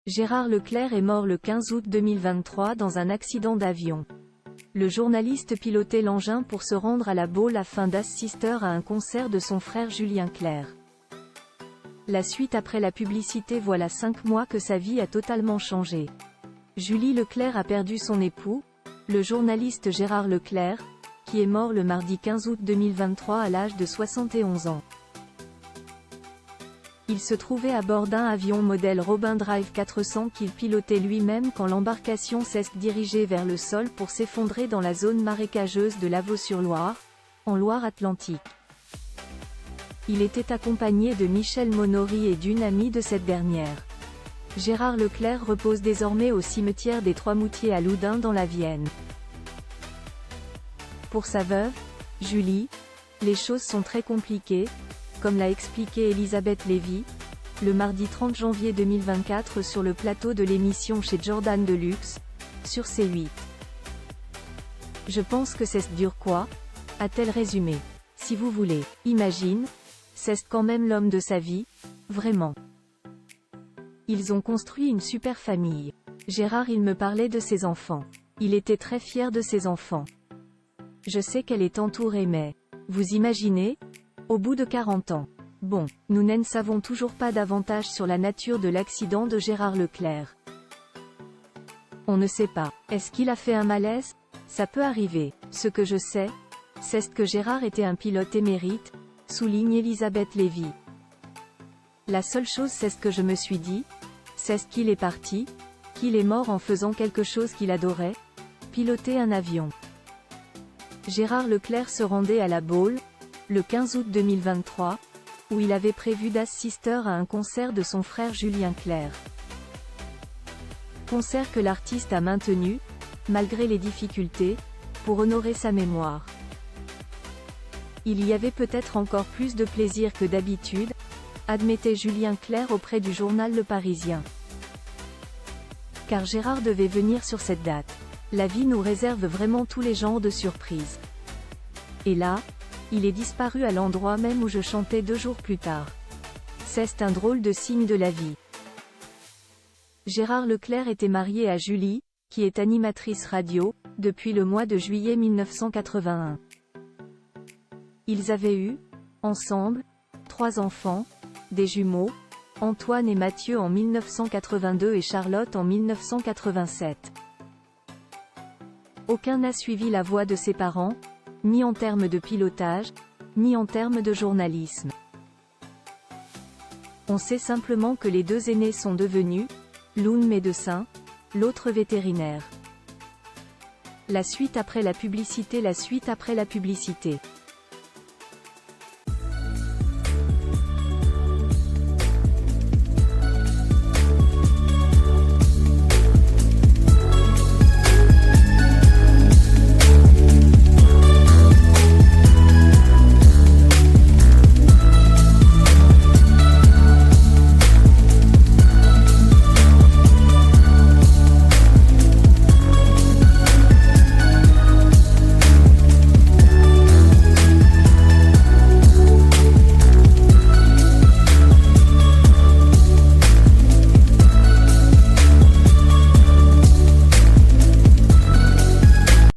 Gérard Leclerc est mort le 15 août 2023 dans un accident d'avion. Le journaliste pilotait l'engin pour se rendre à la Baule afin d'assister à un concert de son frère Julien Clerc. La suite après la publicité. Voilà 5 mois que sa vie a totalement changé. Julie Leclerc a perdu son époux, le journaliste Gérard Leclerc, qui est mort le mardi 15 août 2023 à l'âge de 71 ans. Il se trouvait à bord d'un avion modèle Robin Drive 400 qu'il pilotait lui-même quand l'embarcation s'est dirigée vers le sol pour s'effondrer dans la zone marécageuse de Lavaux-sur-Loire, en Loire-Atlantique. Il était accompagné de Michèle Monory et d'une amie de cette dernière. Gérard Leclerc repose désormais au cimetière des Trois-Moutiers à Loudun dans la Vienne. Pour sa veuve, Julie, les choses sont très compliquées, comme l'a expliqué Elisabeth Lévy, le mardi 30 janvier 2024 sur le plateau de l'émission Chez Jordan Deluxe, sur C8. Je pense que c'est dur quoi, a-t-elle résumé. Si vous voulez, imagine, c'est quand même l'homme de sa vie, vraiment. Ils ont construit une super famille. Gérard il me parlait de ses enfants. Il était très fier de ses enfants. Je sais qu'elle est entourée mais, vous imaginez ? Au bout de 40 ans. Bon, nous ne savons toujours pas davantage sur la nature de l'accident de Gérard Leclerc. On ne sait pas. Est-ce qu'il a fait un malaise ? Ça peut arriver. Ce que je sais, c'est que Gérard était un pilote émérite, souligne Elisabeth Lévy. La seule chose c'est ce que je me suis dit, c'est qu'il est parti, qu'il est mort en faisant quelque chose qu'il adorait, piloter un avion. Gérard Leclerc se rendait à la Baule, le 15 août 2023, où il avait prévu d'assister à un concert de son frère Julien Clerc. Concert que l'artiste a maintenu, malgré les difficultés, pour honorer sa mémoire. Il y avait peut-être encore plus de plaisir que d'habitude, admettait Julien Clerc auprès du journal Le Parisien. Car Gérard devait venir sur cette date. La vie nous réserve vraiment tous les genres de surprises. Et là, il est disparu à l'endroit même où je chantais 2 jours plus tard. C'est un drôle de signe de la vie. Gérard Leclerc était marié à Julie, qui est animatrice radio, depuis le mois de juillet 1981. Ils avaient eu, ensemble, 3 enfants, des jumeaux, Antoine et Mathieu en 1982 et Charlotte en 1987. Aucun n'a suivi la voie de ses parents, ni en termes de pilotage, ni en termes de journalisme. On sait simplement que les 2 aînés sont devenus, l'un médecin, l'autre vétérinaire. La suite après la publicité.